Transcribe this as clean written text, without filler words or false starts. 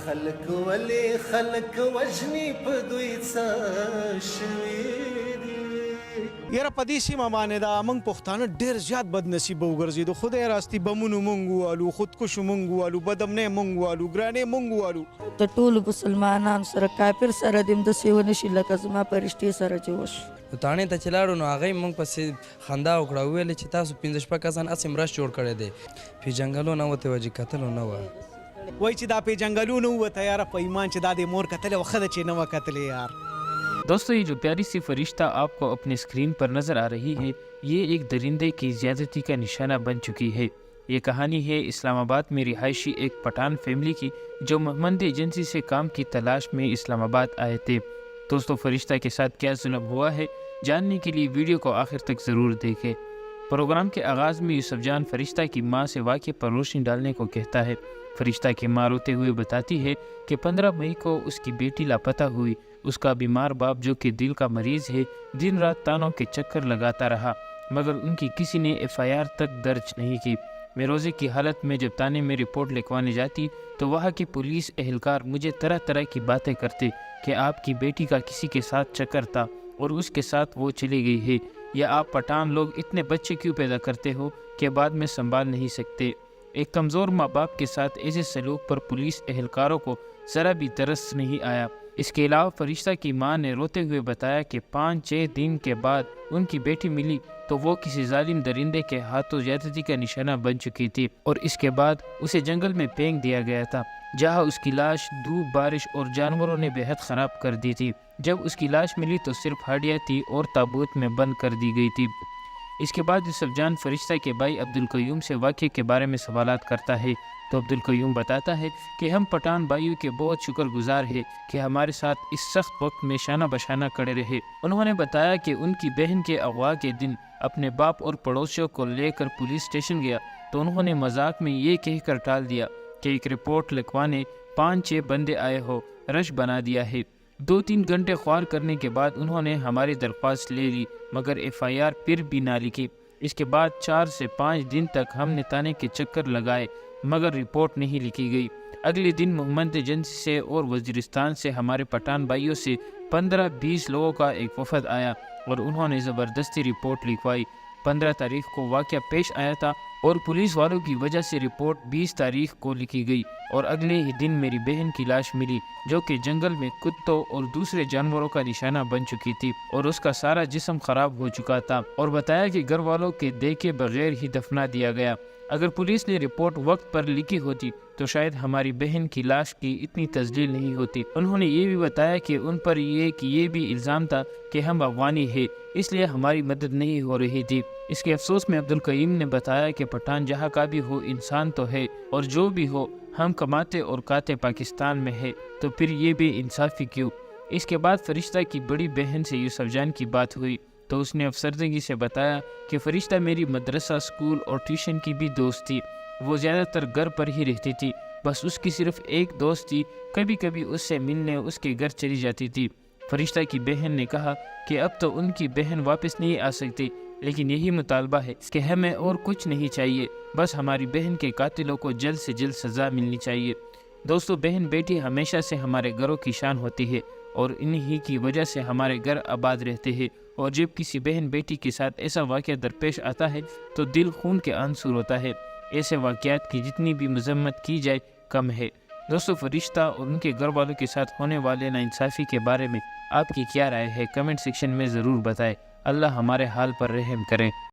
خلق ولی خلق وجنی په دوی څه شوي دي. یاره په دې سیمه باندې دا موږ پښتانه ډېر زیات بد نصیبه وګرځېدو. خدای راستي بمونو موږ ووالو، خودکشو موږ ووالو، بدامنۍ موږ ووالو، ګرانۍ موږ ووالو. د ټولو مسلمانانو سره کافر سره دې همداسې ونه شي لکه زما فرشتې سره چې وشو. تاڼې ته چې لاړو نو هغې موږ پسې خندا وکړه، وویلې چې تاسو 15 کسان هسې مرسټ جوړ کړی دی. پیژنګلو نه وته وه چې کتلو نه وه. وایي چې دا پیجنګلو نه ووته یاره په ایمان چې دا د مور کتلې وه ښه ده چې نه وه کتلې یار. دوستو یہ جو پیاری سی فرشتہ آپ کو اپنے اسکرین پر نظر آ رہی ہے یہ ایک درندے کی زیادتی کا نشانہ بن چکی ہے. یہ کہانی ہے اسلام آباد میں رہائشی ایک پٹھان فیملی کی جو مہمند ایجنسی سے کام کی تلاش میں اسلام آباد آئے تھے. دوستو فرشتہ کے ساتھ کیا ظلم ہوا ہے جاننے کے لیے ویڈیو کو آخر تک ضرور دیکھیں. پروگرام کے آغاز میں یوسف جان فرشتہ کی ماں سے واقعے پر روشنی ڈالنے کو کہتا ہے. فرشتہ کی ماں روتے ہوئے بتاتی ہے کہ 15 مئی کو اس کی بیٹی لاپتہ ہوئی. اس کا بیمار باپ جو کہ دل کا مریض ہے دن رات تانوں کے چکر لگاتا رہا مگر ان کی کسی نے FIR تک درج نہیں کی. میں روزے کی حالت میں جب تانے میں رپورٹ لکھوانے جاتی تو وہاں کے پولیس اہلکار مجھے طرح طرح کی باتیں کرتے کہ آپ کی بیٹی کا کسی کے ساتھ چکر تھا اور اس کے ساتھ وہ چلی گئی ہے، یا آپ پٹھان لوگ اتنے بچے کیوں پیدا کرتے ہو کہ بعد میں سنبھال نہیں سکتے. ایک کمزور ماں باپ کے ساتھ ایسے سلوک پر پولیس اہلکاروں کو ذرا بھی ترس نہیں آیا. اس کے علاوہ فرشتہ کی ماں نے روتے ہوئے بتایا کہ 5-6 دن کے بعد ان کی بیٹی ملی تو وہ کسی ظالم درندے کے ہاتھوں زیادتی کا نشانہ بن چکی تھی اور اس کے بعد اسے جنگل میں پھینک دیا گیا تھا جہاں اس کی لاش دھوپ، بارش اور جانوروں نے بے حد خراب کر دی تھی. جب اس کی لاش ملی تو صرف ہڈیاں تھی اور تابوت میں بند کر دی گئی تھی. اس کے بعد یوسف جان فرشتہ کے بھائی عبدالقیوم سے واقعے کے بارے میں سوالات کرتا ہے تو عبدالقیوم بتاتا ہے کہ ہم پٹھان بھائیوں کے بہت شکر گزار ہیں کہ ہمارے ساتھ اس سخت وقت میں شانہ بشانہ کھڑے رہے. انہوں نے بتایا کہ ان کی بہن کے اغوا کے دن اپنے باپ اور پڑوسیوں کو لے کر پولیس اسٹیشن گیا تو انہوں نے مذاق میں یہ کہہ کر ٹال دیا کہ ایک رپورٹ لکھوانے 5-6 بندے آئے ہو، رش بنا دیا ہے. 2-3 گھنٹے خوار کرنے کے بعد انہوں نے ہماری درخواست لے لی مگر FIR پھر بھی نہ لکھی. اس کے بعد 4 سے 5 دن تک ہم نے تانے کے چکر لگائے مگر رپورٹ نہیں لکھی گئی. اگلے دن محمد ایجنسی سے اور وزیرستان سے ہمارے پٹھان بھائیوں سے 15-20 لوگوں کا ایک وفد آیا اور انہوں نے زبردستی رپورٹ لکھوائی. 15 تاریخ کو واقعہ پیش آیا تھا اور پولیس والوں کی وجہ سے رپورٹ 20 تاریخ کو لکھی گئی اور اگلے ہی دن میری بہن کی لاش ملی جو کہ جنگل میں کتوں اور دوسرے جانوروں کا نشانہ بن چکی تھی اور اس کا سارا جسم خراب ہو چکا تھا اور بتایا کہ گھر والوں کے دیکھے بغیر ہی دفنا دیا گیا. اگر پولیس نے رپورٹ وقت پر لکھی ہوتی تو شاید ہماری بہن کی لاش کی اتنی تذلیل نہیں ہوتی. انہوں نے یہ بھی بتایا کہ ان پر یہ بھی الزام تھا کہ ہم افغانی ہیں اس لیے ہماری مدد نہیں ہو رہی تھی. اس کے افسوس میں عبدالقیوم نے بتایا کہ پٹھان جہاں کا بھی ہو انسان تو ہے اور جو بھی ہو ہم کماتے اور کھاتے پاکستان میں ہے تو پھر یہ بھی انصافی کیوں. اس کے بعد فرشتہ کی بڑی بہن سے یوسف جان کی بات ہوئی تو اس نے افسردگی سے بتایا کہ فرشتہ میری مدرسہ، اسکول اور ٹیوشن کی بھی دوست تھی. وہ زیادہ تر گھر پر ہی رہتی تھی، بس اس کی صرف ایک دوست تھی، کبھی کبھی اس سے ملنے اس کے گھر چلی جاتی تھی. فرشتہ کی بہن نے کہا کہ اب تو ان کی بہن واپس نہیں آ سکتی لیکن یہی مطالبہ ہے کہ ہمیں اور کچھ نہیں چاہیے، بس ہماری بہن کے قاتلوں کو جلد سے جلد سزا ملنی چاہیے. دوستو بہن بیٹی ہمیشہ سے ہمارے گھروں کی شان ہوتی ہے اور انہی کی وجہ سے ہمارے گھر آباد رہتے ہیں اور جب کسی بہن بیٹی کے ساتھ ایسا واقعہ درپیش آتا ہے تو دل خون کے آنسو ہوتا ہے. ایسے واقعات کی جتنی بھی مذمت کی جائے کم ہے. دوستو فرشتہ اور ان کے گھر والوں کے ساتھ ہونے والے ناانصافی کے بارے میں آپ کی کیا رائے ہے کمنٹ سیکشن میں ضرور بتائیں. اللہ ہمارے حال پر رحم کریں.